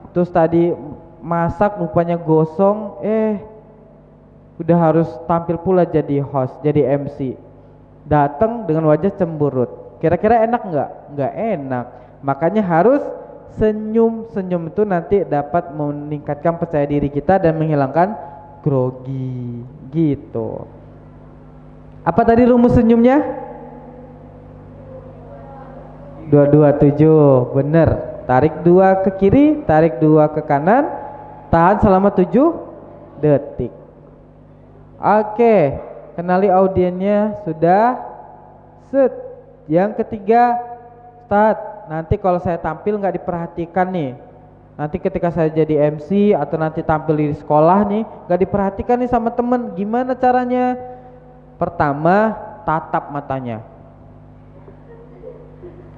terus tadi masak lupanya gosong, udah harus tampil pula jadi host, jadi MC, datang dengan wajah cemberut. Kira-kira enak nggak? Nggak enak. Makanya harus senyum. Senyum itu nanti dapat meningkatkan percaya diri kita dan menghilangkan grogi gitu. Apa tadi rumus senyumnya? 227, bener. Tarik 2 ke kiri, tarik 2 ke kanan, tahan selama 7 detik. Oke, kenali audiennya sudah. Set. Yang ketiga, start. Nanti kalau saya tampil nggak diperhatikan nih. Nanti ketika saya jadi MC atau nanti tampil di sekolah nih, nggak diperhatikan nih sama temen. Gimana caranya? Pertama, tatap matanya.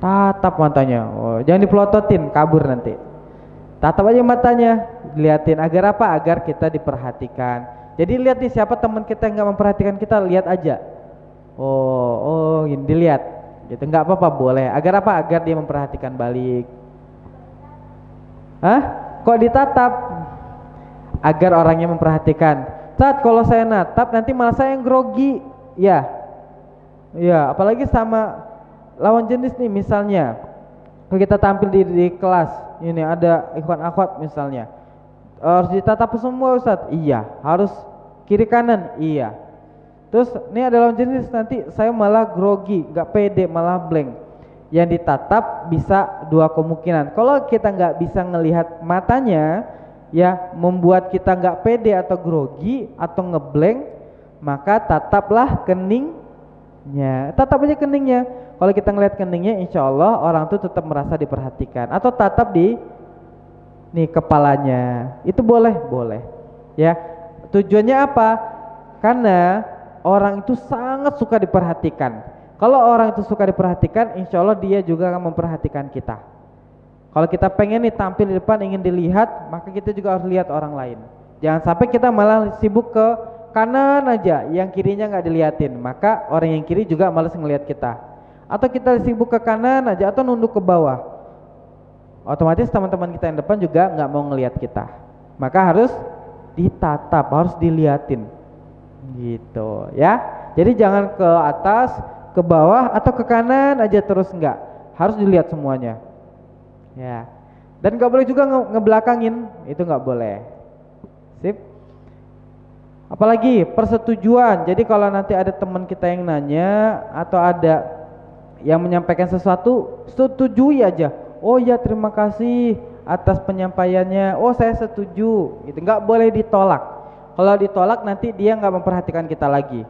Tatap matanya. Oh, jangan dipelototin, kabur nanti. Tatap aja matanya, liatin. Agar apa? Agar kita diperhatikan. Jadi lihat nih siapa teman kita yang nggak memperhatikan kita, lihat aja. Oh, gini dilihat. Gitu nggak apa-apa, boleh. Agar apa? Agar dia memperhatikan balik. Hah? Kok ditatap? Agar orangnya memperhatikan. Saat kalau saya natap nanti malah saya yang grogi. Ya. Ya, apalagi sama lawan jenis nih misalnya. Kalau kita tampil di kelas, ini ada ikhwan akhwat misalnya. Harus ditatap semua Ustadz. Iya, harus kiri kanan. Iya. Terus ini ada lawan jenis, nanti saya malah grogi, nggak pede, malah blank. Yang ditatap bisa dua kemungkinan. Kalau kita nggak bisa ngelihat matanya, ya membuat kita nggak pede atau grogi atau ngeblank, maka tataplah keningnya. Tatap aja keningnya. Kalau kita ngelihat keningnya, insya Allah orang itu tetap merasa diperhatikan. Atau tatap di nih kepalanya, itu boleh. Ya, tujuannya apa? Karena orang itu sangat suka diperhatikan. Kalau orang itu suka diperhatikan, insya Allah dia juga akan memperhatikan kita. Kalau kita pengen nih tampil di depan ingin dilihat, maka kita juga harus lihat orang lain. Jangan sampai kita malah sibuk ke kanan aja, yang kirinya nggak diliatin, maka orang yang kiri juga malas ngelihat kita. Atau kita sibuk ke kanan aja atau nunduk ke bawah, otomatis teman-teman kita yang depan juga nggak mau ngelihat kita. Maka harus ditatap, harus diliatin, gitu ya. Jadi jangan ke atas, ke bawah atau ke kanan aja terus, enggak, harus dilihat semuanya ya. Dan nggak boleh juga ngebelakangin, itu nggak boleh. Sip. Apalagi persetujuan. Jadi kalau nanti ada teman kita yang nanya atau ada yang menyampaikan sesuatu, setujui aja. Oh ya, terima kasih atas penyampaiannya. Oh, saya setuju. Gitu. Nggak boleh ditolak. Kalau ditolak nanti dia nggak memperhatikan kita lagi.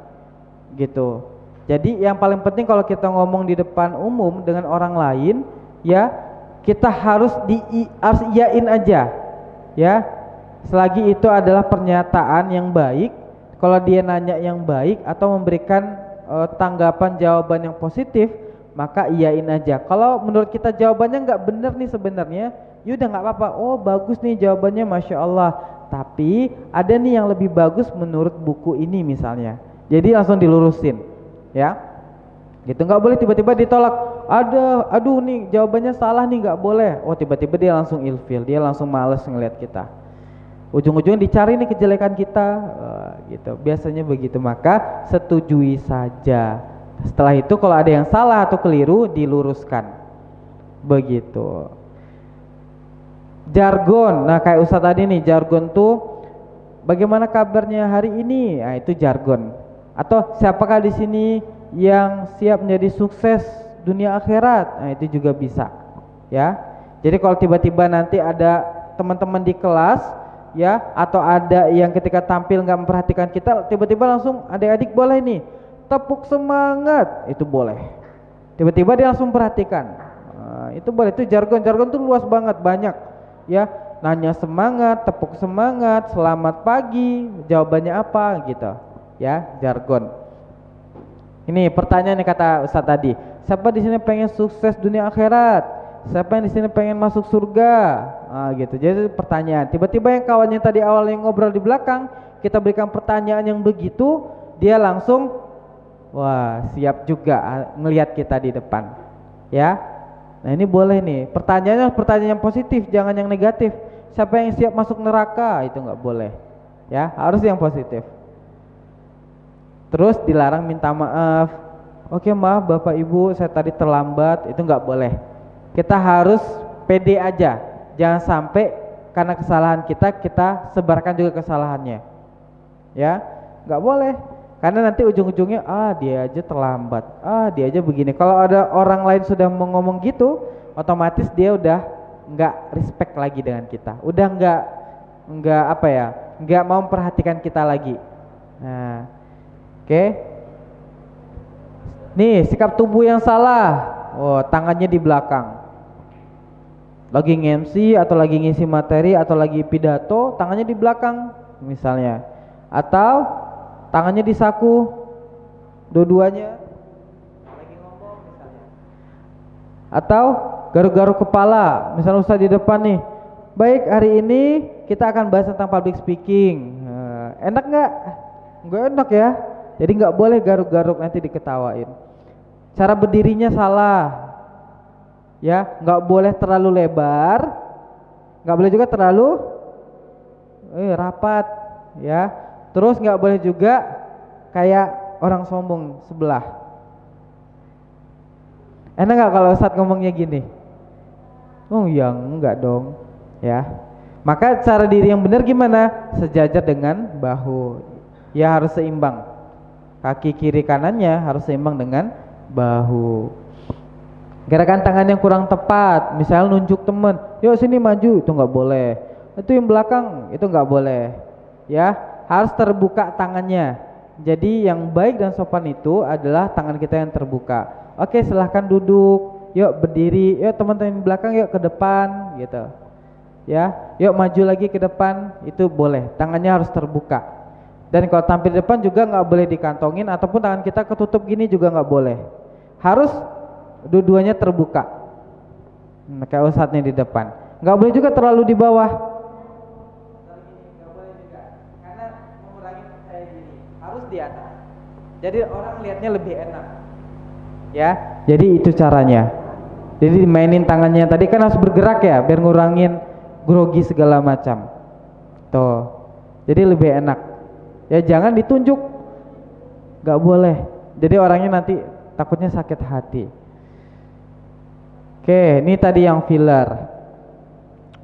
Gitu. Jadi yang paling penting kalau kita ngomong di depan umum dengan orang lain, ya kita harus iyain aja, ya. Selagi itu adalah pernyataan yang baik, kalau dia nanya yang baik atau memberikan tanggapan jawaban yang positif, maka iyain aja. Kalau menurut kita jawabannya nggak bener nih sebenarnya, yaudah nggak apa-apa. Oh bagus nih jawabannya, masya Allah. Tapi ada nih yang lebih bagus menurut buku ini misalnya. Jadi langsung dilurusin, ya. Gitu, nggak boleh tiba-tiba ditolak. Aduh nih jawabannya salah nih, nggak boleh. Oh tiba-tiba dia langsung ilfil, dia langsung males ngeliat kita. Ujung-ujungnya dicari nih kejelekan kita, gitu. Biasanya begitu. Maka setujui saja. Setelah itu kalau ada yang salah atau keliru diluruskan. Begitu. Jargon. Nah, kayak Ustadz tadi nih, jargon tuh bagaimana kabarnya hari ini? Nah, itu jargon. Atau siapakah di sini yang siap menjadi sukses dunia akhirat? Nah, itu juga bisa. Ya. Jadi kalau tiba-tiba nanti ada teman-teman di kelas, ya, atau ada yang ketika tampil nggak memperhatikan kita, tiba-tiba langsung adik-adik boleh nih tepuk semangat, itu boleh. Tiba-tiba dia langsung perhatikan, itu boleh. Itu jargon tuh luas banget, banyak, ya. Nanya semangat, tepuk semangat, selamat pagi, jawabannya apa, gitu, ya, jargon. Ini pertanyaan yang kata Ustadz tadi, siapa di sini pengen sukses dunia akhirat? Siapa yang di sini pengen masuk surga? Gitu. Jadi pertanyaan. Tiba-tiba yang kawannya tadi awal yang ngobrol di belakang, kita berikan pertanyaan yang begitu, dia langsung wah siap juga ngelihat kita di depan. Ya. Nah ini boleh nih. Pertanyaannya pertanyaan yang positif, jangan yang negatif. Siapa yang siap masuk neraka? Itu nggak boleh. Ya, harus yang positif. Terus dilarang minta maaf. Oke maaf Bapak Ibu, saya tadi terlambat. Itu nggak boleh. Kita harus pede aja, jangan sampai karena kesalahan kita sebarkan juga kesalahannya, ya, nggak boleh, karena nanti ujung-ujungnya dia aja terlambat, dia aja begini. Kalau ada orang lain sudah mau ngomong gitu, otomatis dia udah nggak respect lagi dengan kita, udah nggak apa ya, nggak mau memperhatikan kita lagi. Nah, oke. Nih sikap tubuh yang salah, tangannya di belakang. Lagi nge-MC atau lagi ngisi materi atau lagi pidato, tangannya di belakang misalnya, atau tangannya di saku, dua-duanya lagi ngomong misalnya, atau garuk-garuk kepala. Misalnya Ustadz di depan nih, baik hari ini kita akan bahas tentang public speaking. Enak nggak? Nggak enak ya. Jadi nggak boleh garuk-garuk, nanti diketawain. Cara berdirinya salah. Ya, nggak boleh terlalu lebar, nggak boleh juga terlalu rapat, ya. Terus nggak boleh juga kayak orang sombong sebelah. Enak nggak kalau Ustadz ngomongnya gini? Oh ya enggak dong, ya. Maka cara diri yang benar gimana? Sejajar dengan bahu, ya harus seimbang. Kaki kiri kanannya harus seimbang dengan bahu. Gerakan tangan yang kurang tepat, misalnya nunjuk temen, yuk sini maju, itu nggak boleh. Itu yang belakang, itu nggak boleh. Ya, harus terbuka tangannya. Jadi yang baik dan sopan itu adalah tangan kita yang terbuka. Oke, silahkan duduk, yuk berdiri, yuk teman-teman belakang yuk ke depan, gitu. Ya, yuk maju lagi ke depan, itu boleh. Tangannya harus terbuka. Dan kalau tampil di depan juga nggak boleh dikantongin, ataupun tangan kita ketutup gini juga nggak boleh. Harus dua-duanya terbuka, kayak Ustadznya di depan. Nggak boleh juga terlalu di bawah. Jadi orang lihatnya lebih enak. Ya, jadi itu caranya. Jadi mainin tangannya tadi kan harus bergerak ya, biar ngurangin grogi segala macam. Tuh. Jadi lebih enak. Ya jangan ditunjuk, nggak boleh. Jadi orangnya nanti takutnya sakit hati. Oke, ini tadi yang filler.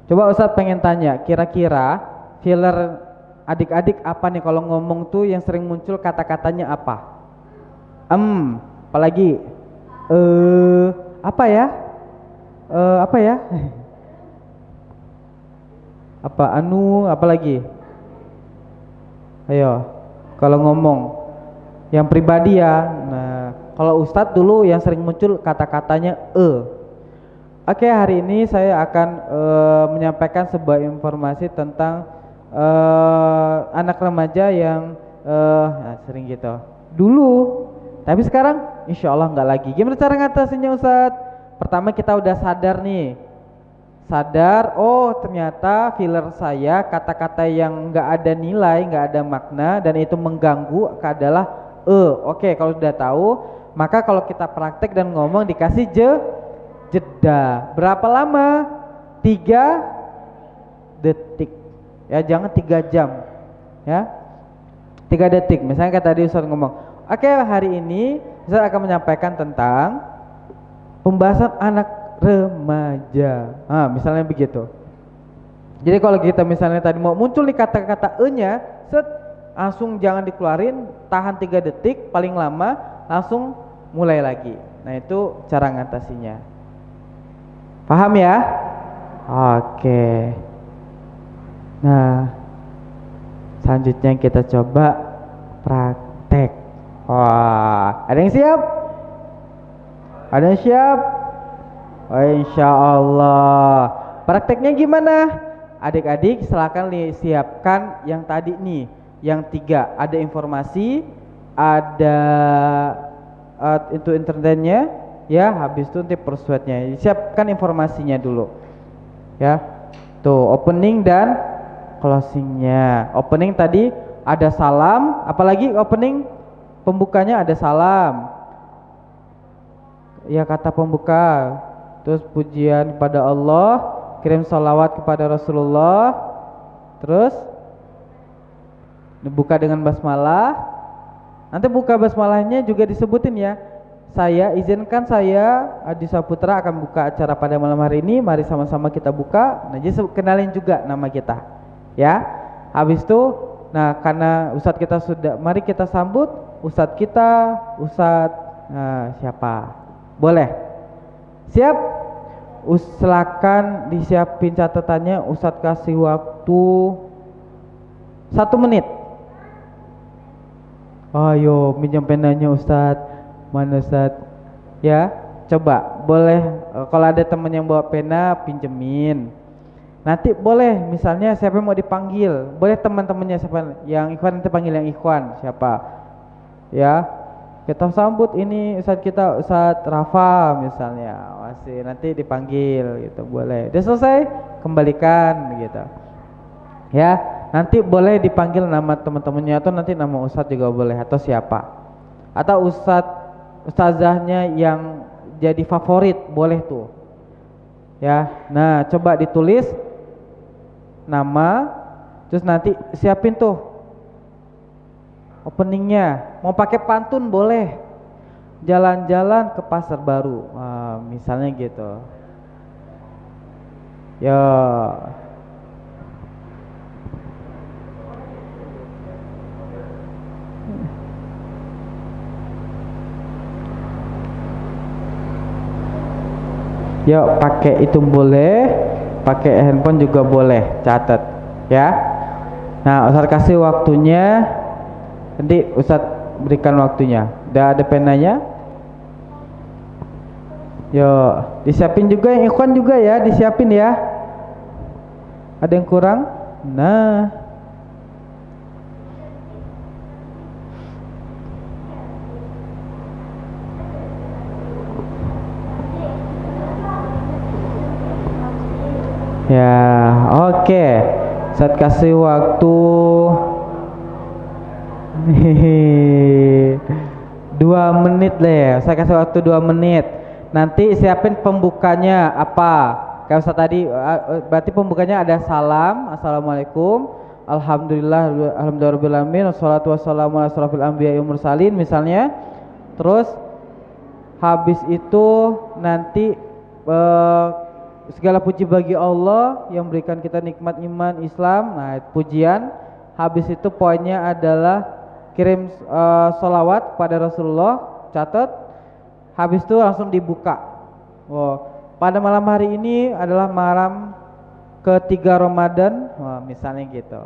Coba Ustadz pengen tanya, kira-kira filler adik-adik apa nih kalau ngomong tuh yang sering muncul kata-katanya apa? Apalagi? Apa ya? Apa ya? Apa apalagi? Ayo, kalau ngomong yang pribadi ya. Nah, kalau Ustadz dulu yang sering muncul kata-katanya Oke, hari ini saya akan menyampaikan sebuah informasi tentang anak remaja yang sering gitu. Dulu, tapi sekarang insya Allah nggak lagi. Gimana cara ngatasinnya Ustadz? Pertama kita udah sadar nih. Sadar, oh ternyata filler saya kata-kata yang nggak ada nilai, nggak ada makna dan itu mengganggu adalah Oke, kalau sudah tahu, maka kalau kita praktek dan ngomong dikasih jeda. Berapa lama? 3 detik. Ya, jangan 3 jam. Ya. 3 detik. Misalnya kayak tadi Ustaz ngomong, oke, hari ini Ustaz akan menyampaikan tentang pembahasan anak remaja. Misalnya begitu. Jadi kalau kita misalnya tadi mau muncul nih kata-kata nya, langsung jangan dikeluarin, tahan 3 detik paling lama, langsung mulai lagi. Nah, itu cara ngatasinya. Paham ya? Oke. Nah, selanjutnya kita coba praktek. Wah, ada yang siap? Ada yang siap? Oh, insya Allah. Prakteknya gimana? Adik-adik silakan siapkan yang tadi nih, yang 3. Ada informasi, ada itu internetnya, ya. Habis itu nanti persuadnya. Siapkan informasinya dulu, ya. Tuh opening dan closingnya. Opening tadi ada salam, apalagi opening pembukanya ada salam. Ya, kata pembuka. Terus pujian kepada Allah, kirim salawat kepada Rasulullah. Terus dibuka dengan basmalah. Nanti buka basmalahnya juga disebutin ya. Saya izinkan saya Adi Saputra akan buka acara pada malam hari ini. Mari sama-sama kita buka. Nah, jadi kenalin juga nama kita. Ya. Habis itu, nah karena Ustadz kita sudah, mari kita sambut Ustadz kita, Ustadz siapa? Boleh? Siap? Silakan disiapin catatannya. Ustadz kasih waktu 1 menit. Ayo minjem penanya Ustadz. Mana Ustadz? Ya, coba boleh kalau ada teman yang bawa pena pinjemin. Nanti boleh misalnya siapa yang mau dipanggil, boleh teman-temannya siapa yang ikhwan nanti panggil yang ikhwan siapa. Ya, kita sambut ini Ustadz kita Ustadz Rafa misalnya, masih nanti dipanggil gitu, boleh. Udah selesai kembalikan gitu. Ya, nanti boleh dipanggil nama teman-temannya atau nanti nama Ustadz juga boleh atau siapa. Atau ustazahnya yang jadi favorit boleh tuh. Ya, nah coba ditulis nama, terus nanti siapin tuh openingnya. Mau pakai pantun boleh. Jalan-jalan ke pasar baru, misalnya gitu. Ya. Yuk, pakai itu boleh, pakai handphone juga boleh, catat ya. Nah, Ustadz kasih waktunya, nanti Ustadz berikan waktunya. Udah ada penanya? Yuk, disiapin juga yang ikhwan juga ya, disiapin ya. Ada yang kurang? Nah, ya, oke. Saat kasih waktu 2 menit deh, saya kasih waktu 2 menit. Nanti siapin pembukanya apa? Kayak Ustaz tadi, berarti pembukanya ada salam, assalamualaikum, alhamdulillah, alhamdulillahirobbilalamin, wassalatu wassalamu ala asrofil anbiya'i wal mursalin misalnya. Terus habis itu nanti segala puji bagi Allah yang berikan kita nikmat iman Islam. Nah, pujian. Habis itu poinnya adalah kirim sholawat pada Rasulullah, catat. Habis itu langsung dibuka. Wow. Pada malam hari ini adalah malam ketiga Ramadan. Wah, misalnya gitu.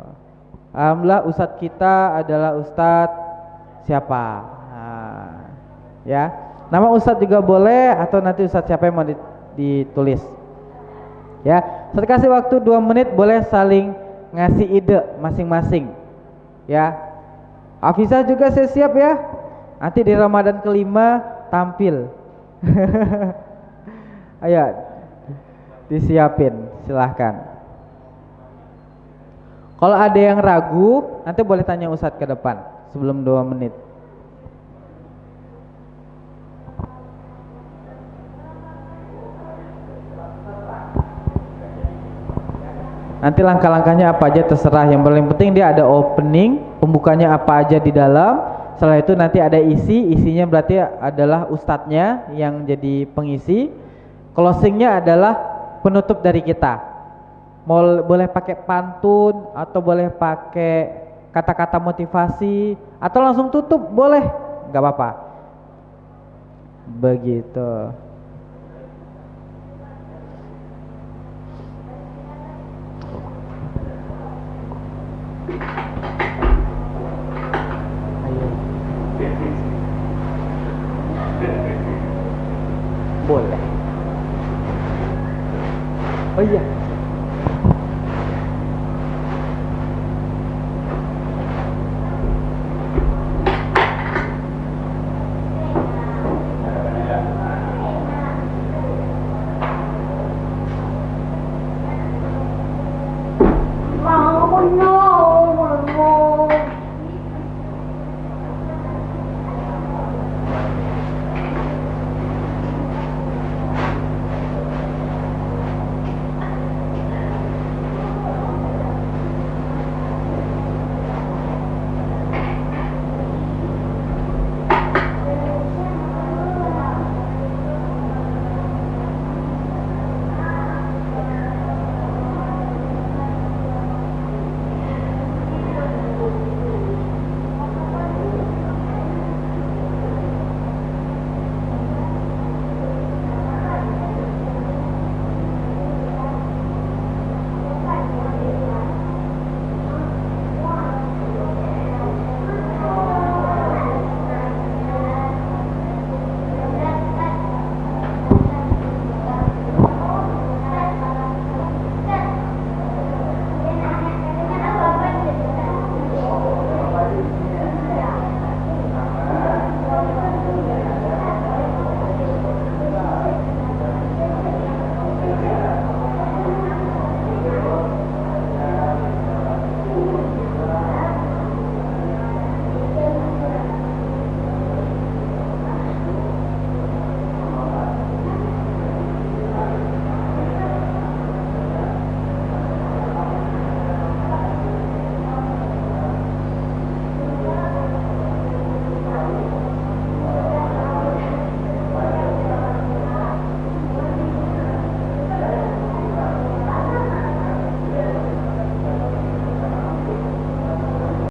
Alhamdulillah ustadz kita adalah ustadz siapa? Nah, ya. Nama ustadz juga boleh atau nanti ustadz siapa yang mau ditulis. Ya, saya kasih waktu 2 menit, boleh saling ngasih ide masing-masing. Ya. Afisa juga saya siap ya. Nanti di Ramadan kelima tampil. Ayo disiapin, silahkan. Kalau ada yang ragu, nanti boleh tanya Ustadz ke depan sebelum 2 menit. Nanti langkah-langkahnya apa aja terserah. Yang paling penting dia ada opening, pembukanya apa aja di dalam. Setelah itu nanti ada isinya berarti adalah ustadznya yang jadi pengisi. Closingnya adalah penutup dari kita. Boleh pakai pantun atau boleh pakai kata-kata motivasi atau langsung tutup boleh, nggak apa-apa. Begitu. Boleh. Oh iya.